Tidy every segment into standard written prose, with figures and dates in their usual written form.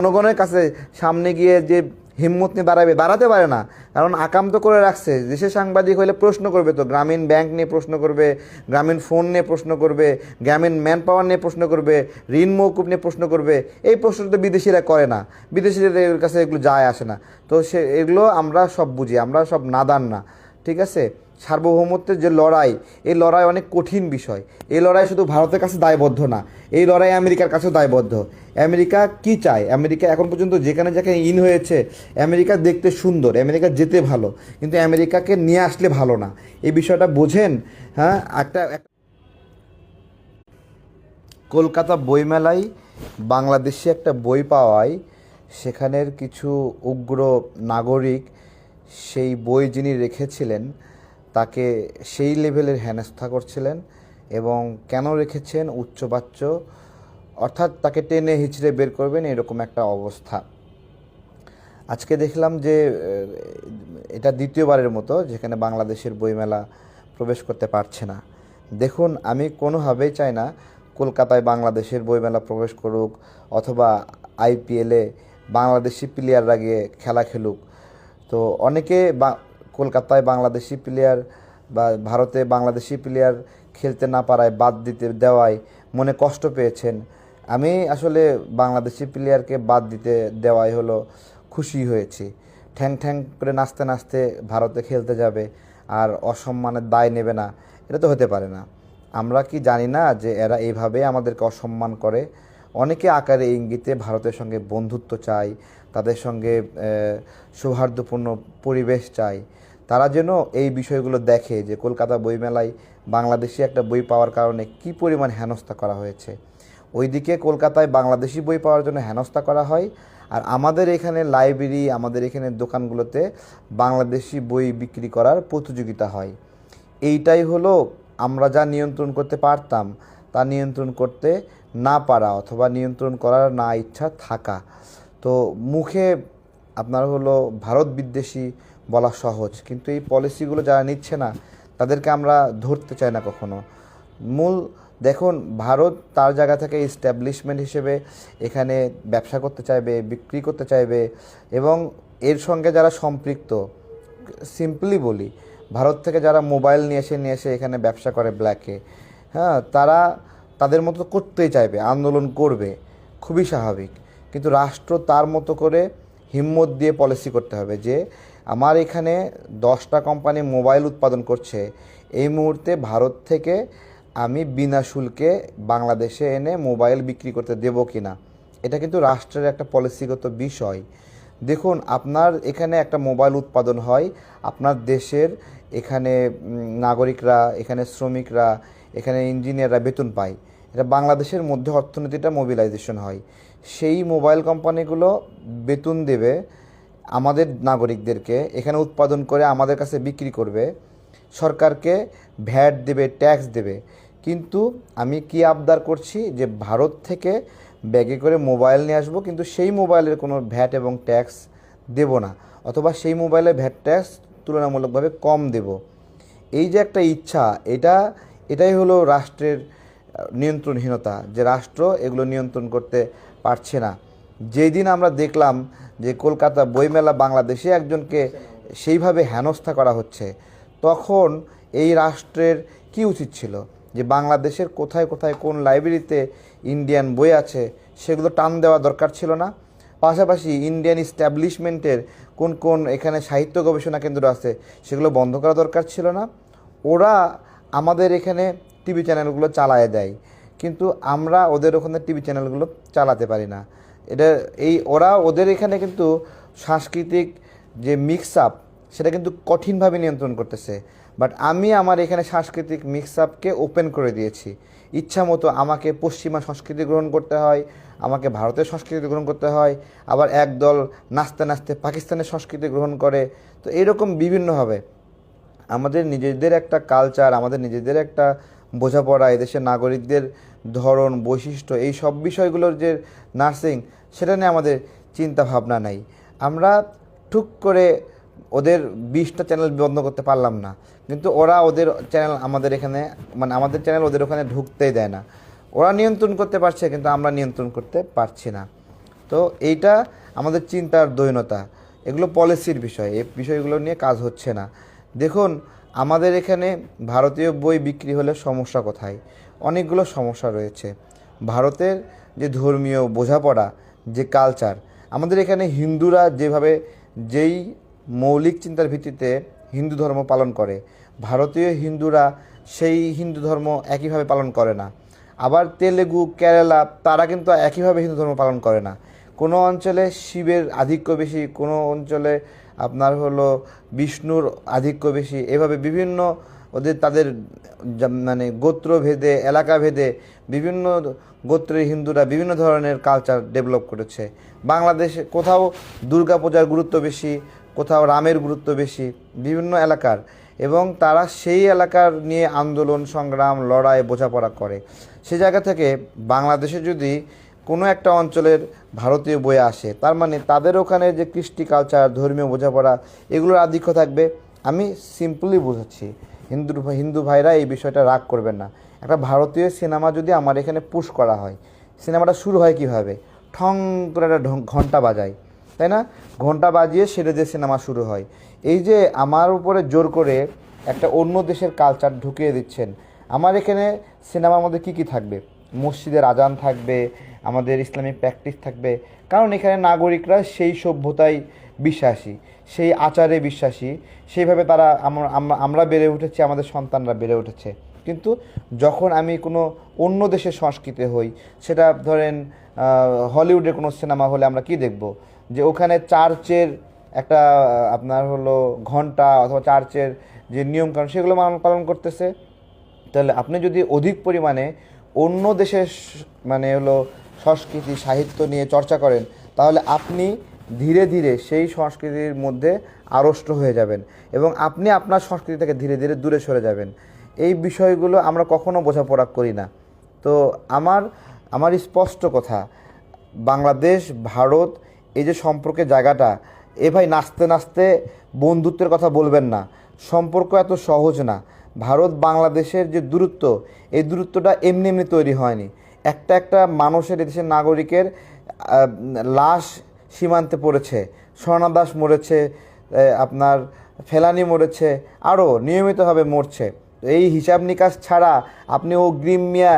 জনগণের কাছে সামনে গিয়ে যে হিম্মত নিয়ে দাঁড়াতে পারে না, কারণ আকাম তো করে রাখছে। দেশের সাংবাদিক হলে প্রশ্ন করবে, তো গ্রামীণ ব্যাংক নিয়ে প্রশ্ন করবে, গ্রামীণ ফোন নিয়ে প্রশ্ন করবে, গ্রামীণ ম্যান পাওয়ার নিয়ে প্রশ্ন করবে, ঋণ মৌকুব নিয়ে প্রশ্ন করবে। এই প্রশ্ন তো বিদেশিরা করে না, বিদেশিদের কাছে এগুলো যায় আসে না। তো এগুলো আমরা সব বুঝি, আমরা সব নাদান না, ঠিক আছে। সার্বভৌমত্বের যে লড়াই, এই লড়াই অনেক কঠিন বিষয়। এই লড়াই শুধু ভারতের কাছে দায়বদ্ধ না, এই লড়াই আমেরিকার কাছেও দায়বদ্ধ। আমেরিকা কি চায়? আমেরিকা এখন পর্যন্ত যেখানে যেখানে হয়েছে, আমেরিকা দেখতে সুন্দর, আমেরিকা যেতে ভালো, কিন্তু আমেরিকাকে নিয়ে আসলে ভালো না। এই বিষয়টা বোঝেন? হ্যাঁ, একটা কলকাতা বইমেলায় বাংলাদেশি একটা বই পাওয়ায় সেখানের কিছু উগ্র নাগরিক সেই বই যিনি রেখেছিলেন তাকে সেই লেভেলের হেনস্থা করছিলেন। এবং কেন রেখেছেন? উচ্চবাচ্য, অর্থাৎ তাকে টেনে হিচড়ে বের করবেন, এরকম একটা অবস্থা। আজকে দেখলাম যে এটা দ্বিতীয়বারের মতো যেখানে বাংলাদেশের বইমেলা প্রবেশ করতে পারছে না। দেখুন, আমি কোনোভাবেই চাই না কলকাতায় বাংলাদেশের বইমেলা প্রবেশ করুক, অথবা আইপিএলে বাংলাদেশি প্লেয়াররা গিয়ে খেলা খেলুক। তো অনেকে কলকাতায় বাংলাদেশি প্লেয়ার বা ভারতে বাংলাদেশি প্লেয়ার খেলতে না পারায়, বাদ দিতে দেওয়ায় মনে কষ্ট পেয়েছেন। আমি আসলে বাংলাদেশি প্লেয়ারকে বাদ দিতে দেওয়াই হলো খুশি হয়েছি। ঠ্যাং ঠ্যাং করে নাচতে নাচতে ভারতে খেলতে যাবে আর অসম্মানের দায় নেবে না, এটা তো হতে পারে না। আমরা কি জানি না যে এরা এইভাবে আমাদেরকে অসম্মান করে? অনেকে আকারে ইঙ্গিতে ভারতের সঙ্গে বন্ধুত্ব চায়, তাদের সঙ্গে সৌহার্দ্যপূর্ণ পরিবেশ চায়। তারা যেন এই বিষয়গুলো দেখে যে কলকাতা বইমেলায় বাংলাদেশি একটা বই পাওয়ার কারণে কী পরিমাণ হেনস্থা করা হয়েছে। ওইদিকে কলকাতায় বাংলাদেশি বই পাওয়ার জন্য হেনস্থা করা হয়, আর আমাদের এখানে লাইব্রেরি, আমাদের এখানে দোকানগুলোতে বাংলাদেশি বই বিক্রি করার প্রতিযোগিতা হয়। এইটাই হলো আমরা যা নিয়ন্ত্রণ করতে পারতাম তা নিয়ন্ত্রণ করতে না পারা, অথবা নিয়ন্ত্রণ করার না ইচ্ছা থাকা। তো মুখে আপনার হলো ভারত বিদ্বেষী বলা সহজ, কিন্তু এই পলিসিগুলো যারা নিচ্ছে না তাদেরকে আমরা ধরতে চাই না কখনো। মূল দেখুন, ভারত তার জায়গা থেকে এস্টাবলিশমেন্ট হিসেবে এখানে ব্যবসা করতে চাইবে, বিক্রি করতে চাইবে, এবং এর সঙ্গে যারা সম্পৃক্ত, সিম্পলি বলি, ভারত থেকে যারা মোবাইল নিয়ে এসে এখানে ব্যবসা করে ব্ল্যাকে, হ্যাঁ, তারা তাদের মতো করতেই চাইবে, আন্দোলন করবে, খুবই স্বাভাবিক। কিন্তু রাষ্ট্র তার মতো করে হিম্মত দিয়ে পলিসি করতে হবে যে আমার এখানে 10টা কোম্পানি মোবাইল উৎপাদন করছে, এই মুহূর্তে ভারত থেকে আমি বিনা শুল্কে বাংলাদেশে এনে মোবাইল বিক্রি করতে দেব কি না। এটা কিন্তু রাষ্ট্রের একটা পলিসিগত বিষয়। দেখুন, আপনার এখানে একটা মোবাইল উৎপাদন হয়, আপনার দেশের এখানে নাগরিকরা, এখানে শ্রমিকরা, এখানে ইঞ্জিনিয়াররা বেতন পায়, এটা বাংলাদেশের মধ্যে অর্থনীতিটা মোবিলাইজেশন হয়। সেই মোবাইল কোম্পানিগুলো বেতন দেবে আমাদের নাগরিকদেরকে, এখানে উৎপাদন করে আমাদের কাছে বিক্রি করবে, সরকারকে ভ্যাট দেবে, ট্যাক্স দেবে। কিন্তু আমি কি আবদার করছি যে ভারত থেকে ব্যাগে করে মোবাইল নিয়ে আসবো, কিন্তু সেই মোবাইলের কোনো ভ্যাট এবং ট্যাক্স দেব না, অথবা সেই মোবাইলে ভ্যাট ট্যাক্স তুলনামূলকভাবে কম দেব। এই যে একটা ইচ্ছা, এটাই হলো রাষ্ট্রের নিয়ন্ত্রণহীনতা, যে রাষ্ট্র এগুলো নিয়ন্ত্রণ করতে পারছে না। যেই দিন আমরা দেখলাম যে কলকাতা বইমেলা বাংলাদেশে একজনকে সেইভাবে হেনস্থা করা হচ্ছে, তখন এই রাষ্ট্রের কি উচিত ছিল যে বাংলাদেশের কোথায় কোথায় কোন লাইব্রেরিতে ইন্ডিয়ান বই আছে সেগুলো টান দেওয়া দরকার ছিল না? পাশাপাশি ইন্ডিয়ান ইস্টাবলিশমেন্টের কোন কোন এখানে সাহিত্য গবেষণা কেন্দ্র আছে সেগুলো বন্ধ করা দরকার ছিল না? ওরা আমাদের এখানে টিভি চ্যানেলগুলো চালায় দেয়, কিন্তু আমরা ওদের ওখানে টিভি চ্যানেলগুলো চালাতে পারি না। ওরা ওদের এখানে কিন্তু সাংস্কৃতিক যে মিক্স আপ সেটা কিন্তু কঠিনভাবে নিয়ন্ত্রণ করতেছে। বাট আমি আমার এখানে সাংস্কৃতিক মিক্স আপকে ওপেন করে দিয়েছি। ইচ্ছা মতো আমাকে পশ্চিমা সংস্কৃতি গ্রহণ করতে হয়, আমাকে ভারতের সংস্কৃতি গ্রহণ করতে হয়, আবার একদল নাচতে নাচতে পাকিস্তানের সংস্কৃতি গ্রহণ করে। তো এরকম বিভিন্নভাবে আমাদের নিজেদের একটা কালচার, আমাদের নিজেদের একটা বোঝাপড়া, এদেশের নাগরিকদের ধরন, বৈশিষ্ট্য, এই সব বিষয়গুলোর যে নার্সিং, সেটা নিয়ে আমাদের চিন্তা ভাবনা নাই। আমরা ঠুক করে ওদের 20টা চ্যানেল বন্ধ করতে পারলাম না, কিন্তু ওরা ওদের চ্যানেল আমাদের এখানে, মানে আমাদের চ্যানেল ওদের ওখানে ঢুকতেই দেয় না। ওরা নিয়ন্ত্রণ করতে পারছে, কিন্তু আমরা নিয়ন্ত্রণ করতে পারছি না। তো এইটা আমাদের চিন্তার দৈনতা, এগুলো পলিসির বিষয়, এই বিষয়গুলো নিয়ে কাজ হচ্ছে না। দেখুন, আমাদের এখানে ভারতীয় বই বিক্রি হলে সমস্যা কোথায়? অনেকগুলো সমস্যা রয়েছে। ভারতের যে ধর্মীয় বোঝাপড়া, যে কালচার, আমাদের এখানে হিন্দুরা যেই মৌলিক চিন্তার ভিত্তিতে হিন্দু ধর্ম পালন করে, ভারতীয় হিন্দুরা সেই হিন্দু ধর্ম একইভাবে পালন করে না। আবার তেলেগু, কেরালা, তারা কিন্তু একইভাবে হিন্দু ধর্ম পালন করে না। কোনো অঞ্চলে শিবের আধিক্য বেশি, কোনো অঞ্চলে আপনার হলো বিষ্ণুর আধিক্য বেশি, এভাবে বিভিন্ন তাদের মানে গোত্রভেদে, এলাকা ভেদে বিভিন্ন গোত্রের হিন্দুরা বিভিন্ন ধরনের কালচার ডেভেলপ করেছে। বাংলাদেশে কোথাও দুর্গাপূজার গুরুত্ব বেশি, কোথাও রামের গুরুত্ব বেশি বিভিন্ন এলাকার, এবং তারা সেই এলাকার নিয়ে আন্দোলন, সংগ্রাম, লড়াই, বোঝাপড়া করে। সে জায়গা থেকে বাংলাদেশে যদি কোনো একটা অঞ্চলের ভারতীয় বই আসে, তার মানে তাদের ওখানে যে কৃষ্টি কালচার, ধর্মীয় বোঝাপড়া, এগুলোর আধিক্য থাকবে। আমি সিম্পলি বোঝাচ্ছি, হিন্দু ভাইরা এই বিষয়টা রাগ করবেন না। একটা ভারতীয় সিনেমা যদি আমার এখানে পুশ করা হয়, সিনেমাটা শুরু হয় কিভাবে? ঠং করে একটা ঘন্টা বাজায়, তাই না? ঘন্টা বাজিয়ে সেটা দিয়ে সিনেমা শুরু হয়। এই যে আমার উপরে জোর করে একটা অন্য দেশের কালচার ঢুকিয়ে দিচ্ছেন, আমার এখানে সিনেমার মধ্যে কী কী থাকবে? মসজিদের আজান থাকবে, আমাদের ইসলামিক প্র্যাকটিস থাকবে, কারণ এখানে নাগরিকরা সেই সভ্যতায় বিশ্বাসী, সেই আচারে বিশ্বাসী, সেইভাবে তারা আমরা বেড়ে উঠেছি, আমাদের সন্তানরা বেড়ে উঠেছে। কিন্তু যখন আমি কোনো অন্য দেশের সংস্কৃতি হই, সেটা ধরেন হলিউডের কোনো সিনেমা হলে আমরা কি দেখব? যে ওখানে চার্চের একটা আপনার হলো ঘন্টা অথবা চার্চের যে নিয়মকানুন, সেগুলো পালন করতেছে। তাহলে আপনি যদি অধিক পরিমাণে অন্য দেশের মানে হলো সংস্কৃতি, সাহিত্য নিয়ে চর্চা করেন, তাহলে আপনি ধীরে ধীরে সেই সংস্কৃতির মধ্যে আড়ষ্ট হয়ে যাবেন এবং আপনি আপনার সংস্কৃতি থেকে ধীরে ধীরে দূরে সরে যাবেন। এই বিষয়গুলো আমরা কখনো বোঝাপড়া করি না। তো আমার স্পষ্ট কথা, বাংলাদেশ ভারত এই যে সম্পর্কের জায়গাটা, ভাই নাচতে নাচতে বন্ধুত্বের কথা বলবেন না। সম্পর্ক এত সহজ না। ভারত বাংলাদেশের যে দূরত্ব, এই দূরত্বটা এমনি এমনি তৈরি হয়নি। একটা মানুষের, এদেশের নাগরিকের লাশ সীমান্তে পড়েছে, স্বর্ণা দাস মরেছে, আপনার ফেলানি মরেছে, আরও নিয়মিতভাবে মরছে। এই হিসাব নিকাশ ছাড়া আপনি অগ্রিম মিয়া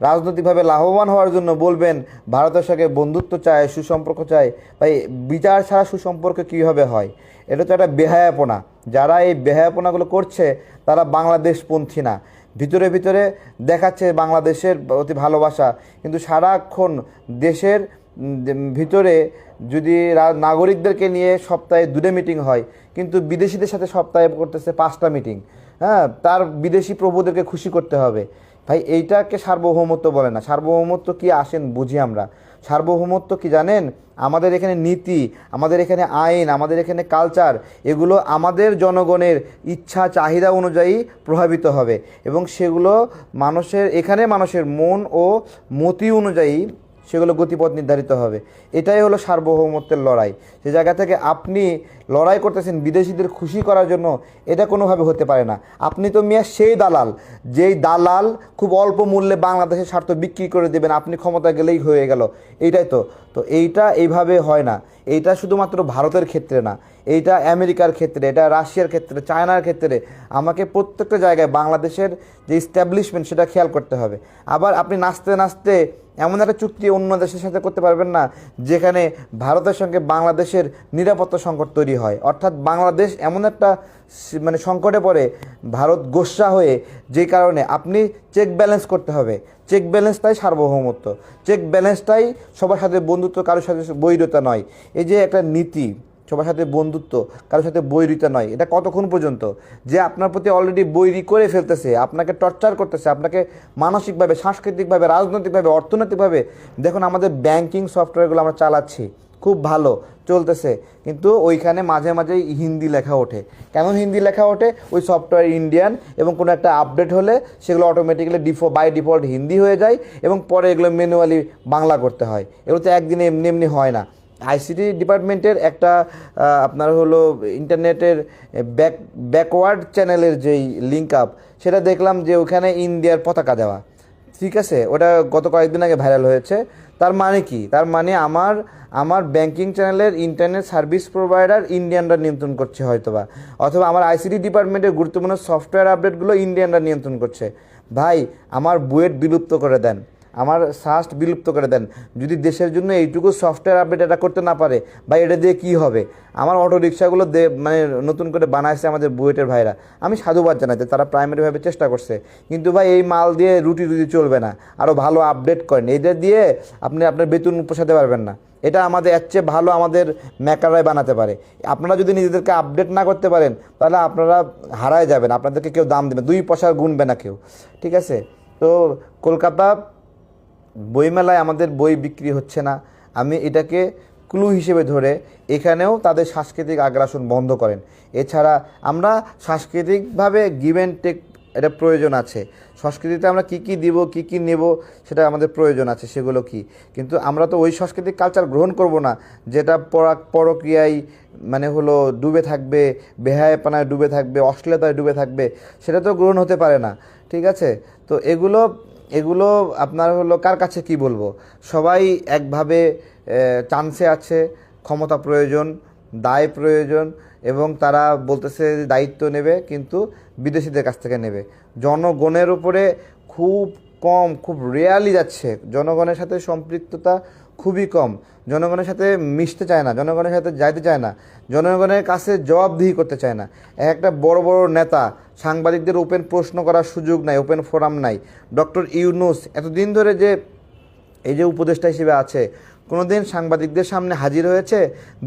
রাজনৈতিকভাবে লাভবান হওয়ার জন্য বলবেন ভারতের সঙ্গে বন্ধুত্ব চায়, সুসম্পর্ক চায়। ভাই বিচার ছাড়া সুসম্পর্ক কীভাবে হয়? এটা তো একটা বেহায়াপনা। যারা এই বেহায়াপনাগুলো করছে তারা বাংলাদেশপন্থী না। ভিতরে ভিতরে দেখাচ্ছে বাংলাদেশের প্রতি ভালোবাসা, কিন্তু সারাক্ষণ দেশের ভিতরে যদি নাগরিকদেরকে নিয়ে সপ্তাহে 2টা মিটিং হয়, কিন্তু বিদেশিদের সাথে সপ্তাহে করতেছে 5টা মিটিং। তার বিদেশি প্রভুদেরকে খুশি করতে হবে। ভাই এইটাকে সার্বভৌমত্ব বলে না। সার্বভৌমত্ব কি আসেন বুঝি আমরা। সার্বভৌমত্ব কি জানেন? আমাদের এখানে নীতি, আমাদের এখানে আইন, আমাদের এখানে কালচার, এগুলো আমাদের জনগণের ইচ্ছা চাহিদা অনুযায়ী প্রভাবিত হবে এবং সেগুলো মানুষের মন ও মতি অনুযায়ী সেগুলো গতিপথ নির্ধারিত হবে। এটাই হলো সার্বভৌমত্বের লড়াই। সে জায়গা থেকে আপনি লড়াই করতেছেন বিদেশিদের খুশি করার জন্য, এটা কোনোভাবে হতে পারে না। আপনি তো মিয়া সেই দালাল, যেই দালাল খুব অল্প মূল্যে বাংলাদেশের স্বার্থ বিক্রি করে দেবেন, আপনি ক্ষমতা গেলেই হয়ে গেল। এইটাই তো। এইটা এইভাবে হয় না। এইটা শুধুমাত্র ভারতের ক্ষেত্রে না, এইটা আমেরিকার ক্ষেত্রে, এটা রাশিয়ার ক্ষেত্রে, চায়নার ক্ষেত্রে। আমাকে প্রত্যেকটা জায়গায় বাংলাদেশের যে ইস্টাবলিশমেন্ট সেটা খেয়াল করতে হবে। আবার আপনি নাচতে নাচতে এমন একটা চুক্তি অন্য দেশের সাথে করতে পারবেন না যেখানে ভারতের সঙ্গে বাংলাদেশের নিরাপত্তা সংকট তৈরি হয়। অর্থাৎ বাংলাদেশ এমন একটা মানে সংকটে পড়ে, ভারত গোস্বা হয়ে, যে কারণে আপনি চেক ব্যালেন্স করতে হবে। চেক ব্যালেন্সটাই সার্বভৌমত্ব, চেক ব্যালেন্সটাই সবার সাথে বন্ধুত্ব, কারোর সাথে বৈরিতা নয়। এই যে একটা নীতি, সবার সাথে বন্ধুত্ব, কারোর সাথে বৈরিতা নয়, এটা কতক্ষণ পর্যন্ত? যে আপনার প্রতি অলরেডি বৈরি করে ফেলতেছে, আপনাকে টর্চার করতেছে, আপনাকে মানসিকভাবে, সাংস্কৃতিকভাবে, রাজনৈতিকভাবে, অর্থনৈতিকভাবে। দেখুন আমাদের ব্যাংকিং সফটওয়্যারগুলো আমরা চালাচ্ছি, খুব ভালো চলতেছে, কিন্তু ওইখানে মাঝে মাঝেই হিন্দি লেখা ওঠে। কেন হিন্দি লেখা ওঠে? ওই সফটওয়্যার ইন্ডিয়ান, এবং কোনো একটা আপডেট হলে সেগুলো অটোমেটিক্যালি বাই ডিফল্ট হিন্দি হয়ে যায় এবং পরে এগুলো ম্যানুয়ালি বাংলা করতে হয়। এগুলো তো একদিনে এমনি এমনি হয় না। আইসিটি ডিপার্টমেন্টের একটা আপনার হলো ইন্টারনেটের ব্যাকওয়ার্ড চ্যানেলের যেই লিঙ্ক আপ, সেটা দেখলাম যে ওখানে ইন্ডিয়ার পতাকা দেওয়া। ঠিক আছে, ওটা গত কয়েকদিন আগে ভাইরাল হয়েছে। তার মানে কি? তার মানে আমার আমার ব্যাংকিং চ্যানেলের ইন্টারনেট সার্ভিস প্রোভাইডার ইন্ডিয়ানরা নিয়ন্ত্রণ করছে হয়তোবা, অথবা আমার আইসিটি ডিপার্টমেন্টের গুরুত্বপূর্ণ সফটওয়্যার আপডেটগুলো ইন্ডিয়ানরা নিয়ন্ত্রণ করছে। ভাই আমার বুয়েট বিলুপ্ত করে দেন, আমার সাস্ট বিলুপ্ত করে দেন, যদি দেশের জন্য এইটুকু সফটওয়্যার আপডেট এটা করতে না পারে, ভাই এটা দিয়ে কী হবে? আমার অটো রিক্সাগুলো মানে নতুন করে বানাইছে আমাদের বুয়েটের ভাইরা, আমি সাধুবাদ জানাতে, তারা প্রাইমারিভাবে চেষ্টা করছে। কিন্তু ভাই এই মাল দিয়ে রুটি চলবে না, আরও ভালো আপডেট করেন। এটা দিয়ে আপনি আপনার বেতন পোষাতে পারবেন না। এটা আমাদের এর চেয়ে ভালো আমাদের মেকাররাই বানাতে পারে। আপনারা যদি নিজেদেরকে আপডেট না করতে পারেন তাহলে আপনারা হারায় যাবেন, আপনাদেরকে কেউ দাম দেবে, 2 পয়সা গুনবে না কেউ, ঠিক আছে? তো কলকাতা বইমেলায় আমাদের বই বিক্রি হচ্ছে না, আমি এটাকে ক্লু হিসেবে ধরে এখানেও তাদের সাংস্কৃতিক আগ্রাসন বন্ধ করেন। এছাড়া আমরা সাংস্কৃতিকভাবে গিভ অ্যান্ড টেক, এটা প্রয়োজন আছে। সংস্কৃতিতে আমরা কী কী দিব, কী কী নেব, সেটা আমাদের প্রয়োজন আছে, সেগুলো কি। কিন্তু আমরা তো ওই সাংস্কৃতিক কালচার গ্রহণ করব না যেটা পরক্রিয়ায় মানে হলো ডুবে থাকবে, বেহায়াপনায় ডুবে থাকবে, অশ্লীলতায় ডুবে থাকবে, সেটা তো গ্রহণ হতে পারে না, ঠিক আছে? তো এগুলো আপনার হলো কার কাছে কি বলবো, সবাই একভাবে চান্সে আছে, ক্ষমতা প্রয়োজন, দায় প্রয়োজন, এবং তারা বলতেছে দায়িত্ব নেবে, কিন্তু বিদেশিদের কাছ থেকে নেবে। জনগণের উপরে খুব রেয়ারলি যাচ্ছে, জনগণের সাথে সম্পৃক্ততা খুবই কম, জনগণের সাথে মিশতে চায় না, জনগণের সাথে যাইতে চায় না, জনগণের কাছে জবাবদিহি করতে চায় না। একটা বড় নেতা, সাংবাদিকদের ওপেন প্রশ্ন করার সুযোগ নাই, ওপেন ফোরাম নাই। ডক্টর ইউনূস এতদিন ধরে যে এই যে উপদেষ্টা হিসেবে আছে, কোনো দিন সাংবাদিকদের সামনে হাজির হয়েছে?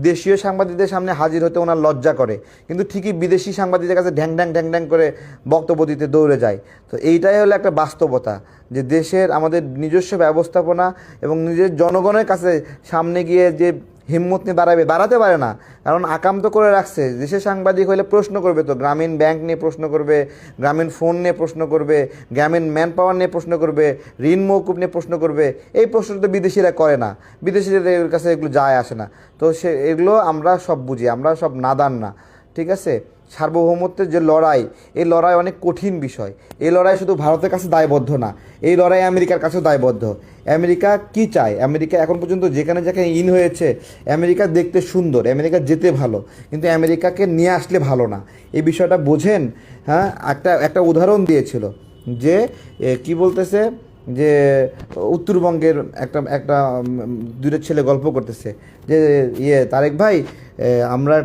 দেশীয় সাংবাদিকদের সামনে হাজির হতে ওনার লজ্জা করে, কিন্তু ঠিকই বিদেশি সাংবাদিকদের কাছে ঢ্যাং ঢ্যাং করে বক্তব্য দিতে দৌড়ে যায়। তো এইটাই হলো একটা বাস্তবতা, যে দেশের আমাদের নিজস্ব ব্যবস্থাপনা এবং নিজের জনগণের কাছে সামনে গিয়ে যে হিম্মত নিয়ে দাঁড়াতে পারে না, কারণ আকাম তো করে রাখছে। দেশের সাংবাদিক হলে প্রশ্ন করবে, তো গ্রামীণ ব্যাংক নিয়ে প্রশ্ন করবে, গ্রামীণ ফোন নিয়ে প্রশ্ন করবে, গ্রামীণ ম্যান পাওয়ার নিয়ে প্রশ্ন করবে, ঋণ মৌকুব নিয়ে প্রশ্ন করবে। এই প্রশ্নটা তো বিদেশিরা করে না, বিদেশিদের কাছে এগুলো যায় আসে না। তো এগুলো আমরা সব বুঝি, আমরা সব নাদান না, ঠিক আছে? সার্বভৌমত্বের যে লড়াই, এই লড়াই অনেক কঠিন বিষয়। এই লড়াই শুধু ভারতের কাছে দায়বদ্ধ না, এই লড়াই আমেরিকার কাছেও দায়বদ্ধ। আমেরিকা কি চায়? আমেরিকা এখন পর্যন্ত যেখানে ইন হয়েছে, আমেরিকা দেখতে সুন্দর, আমেরিকা যেতে ভালো, কিন্তু আমেরিকাকে নিয়ে আসলে ভালো না। এই বিষয়টা বোঝেন? হ্যাঁ, একটা উদাহরণ দিয়েছিল যে কি বলতেছে, যে উত্তরবঙ্গের একটা দূরের ছেলে গল্প করতেছে যে তারেক ভাই, আমরা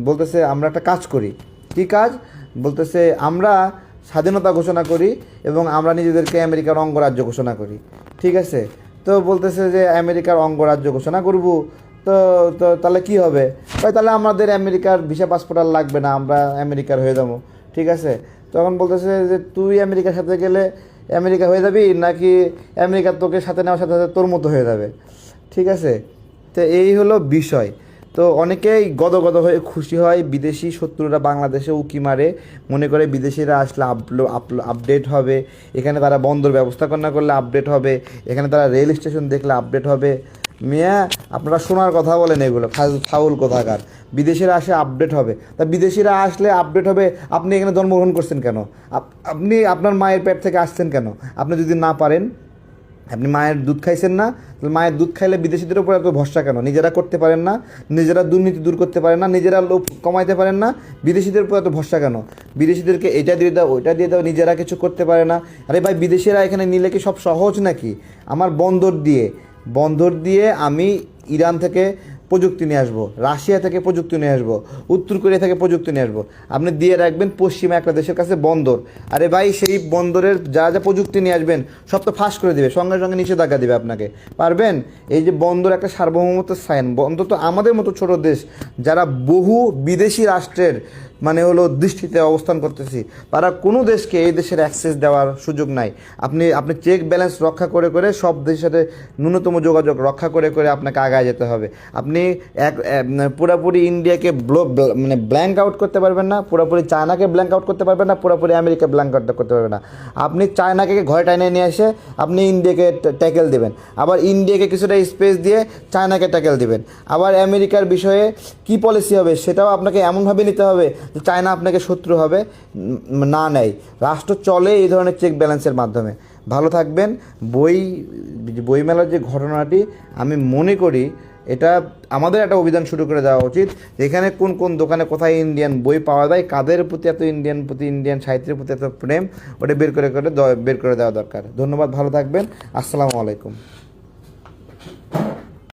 বলতেছে আমরা একটা কাজ করি। কী কাজ? বলতেছে আমরা স্বাধীনতা ঘোষণা করি এবং আমরা নিজেদেরকে আমেরিকার অঙ্গরাজ্য ঘোষণা করি, ঠিক আছে? তো বলতেছে যে আমেরিকার অঙ্গরাজ্য ঘোষণা করব, তো তো তাহলে কী হবে? তাহলে আমাদের আমেরিকার ভিসা পাসপোর্ট আর লাগবে না, আমরা আমেরিকার হয়ে যাবো, ঠিক আছে? তখন বলতেছে যে তুই আমেরিকার সাথে গেলে আমেরিকা হয়ে যাবি, নাকি আমেরিকা তোকে সাথে নেওয়ার সাথে সাথে তোর মতো হয়ে যাবে, ঠিক আছে? তো এই হলো বিষয়। তো অনেকেই গদগদ হয়ে খুশি হয়, বিদেশি শত্রুরা বাংলাদেশে উকি মারে, মনে করে বিদেশিরা আসলে আপডেট হবে, এখানে তারা বন্দর ব্যবস্থাপনা করলে আপডেট হবে, এখানে তারা রেল স্টেশন দেখলে আপডেট হবে। মিয়া, আপনারা শোনার কথা বলেন এগুলো ফাউল কোথাকার। বিদেশিরা আসে আপডেট হবে, তা বিদেশিরা আসলে আপডেট হবে, আপনি এখানে জন্মগ্রহণ করছেন কেন? আপনি আপনার মায়ের পেট থেকে আসছেন কেন? আপনি যদি না পারেন, আপনি মায়ের দুধ খাইছেন না, তাহলে মায়ের দুধ খাইলে বিদেশিদের উপর এত ভরসা কেন? নিজেরা করতে পারেন না, নিজেরা দুর্নীতি দূর করতে পারেন না, নিজেরা লোভ কমাইতে পারেন না, বিদেশিদের উপর এত ভরসা কেন? বিদেশিদেরকে এটা দিয়ে দাও, ওইটা দিয়ে দাও, নিজেরা কিছু করতে পারে না। আরে ভাই, বিদেশিরা এখানে নিলে কি সব সহজ নাকি? আমার বন্দর দিয়ে আমি ইরান থেকে প্রযুক্তি নিয়ে আসবো, রাশিয়া থেকে প্রযুক্তি নিয়ে আসবো, উত্তর কোরিয়া থেকে প্রযুক্তি নিয়ে আসবো, আপনি দিয়ে রাখবেন পশ্চিমে একটা দেশের কাছে বন্দর। আরে ভাই, সেই বন্দরের যা প্রযুক্তি নিয়ে আসবেন সব তো ফাঁস করে দেবে, সঙ্গে সঙ্গে নিষেধাজ্ঞা দেবে আপনাকে। পারবেন? এই যে বন্দর একটা সার্বভৌমত্বের সাইন। বন্দর তো আমাদের মতো ছোট দেশ, যারা বহু বিদেশি রাষ্ট্রের মানে হলো দৃষ্টিতে অবস্থান করতেছি, তারা কোনো দেশকে এই দেশের অ্যাক্সেস দেওয়ার সুযোগ নাই। আপনি চেক ব্যালেন্স রক্ষা করে সব দেশের সাথে ন্যূনতম যোগাযোগ রক্ষা করে আপনাকে আগায় যেতে হবে। আপনি পুরোপুরি ইন্ডিয়াকে ব্ল্যাঙ্ক আউট করতে পারবেন না, পুরোপুরি চায়নাকে ব্ল্যাঙ্ক আউট করতে পারবেন না, পুরোপুরি আমেরিকা ব্ল্যাঙ্ক আউট করতে পারবেন না। আপনি চায়নাকে ঘরে টাইনে নিয়ে এসে আপনি ইন্ডিয়াকে ট্যাকেল দেবেন, আবার ইন্ডিয়াকে কিছুটা স্পেস দিয়ে চায়নাকে ট্যাকেল দেবেন। আবার আমেরিকার বিষয়ে কি পলিসি হবে সেটাও আপনাকে এমনভাবে নিতে হবে যে চায়না আপনাকে শত্রু হবে না নেয়। রাষ্ট্র চলে এই ধরনের চেক ব্যালেন্সের মাধ্যমে। ভালো থাকবেন। বইমেলার যে ঘটনাটি আমি মনে করি এটা আমাদের একটা অভিযান শুরু করে দেওয়া উচিত, এখানে কোন কোন দোকানে কোথায় ইন্ডিয়ান বই পাওয়া যায়, কাদের প্রতি এত ইন্ডিয়ান সাহিত্যের প্রতি এত প্রেম, ওটা বের করে বের করে দেওয়া দরকার। ধন্যবাদ, ভালো থাকবেন, আসসালামু আলাইকুম।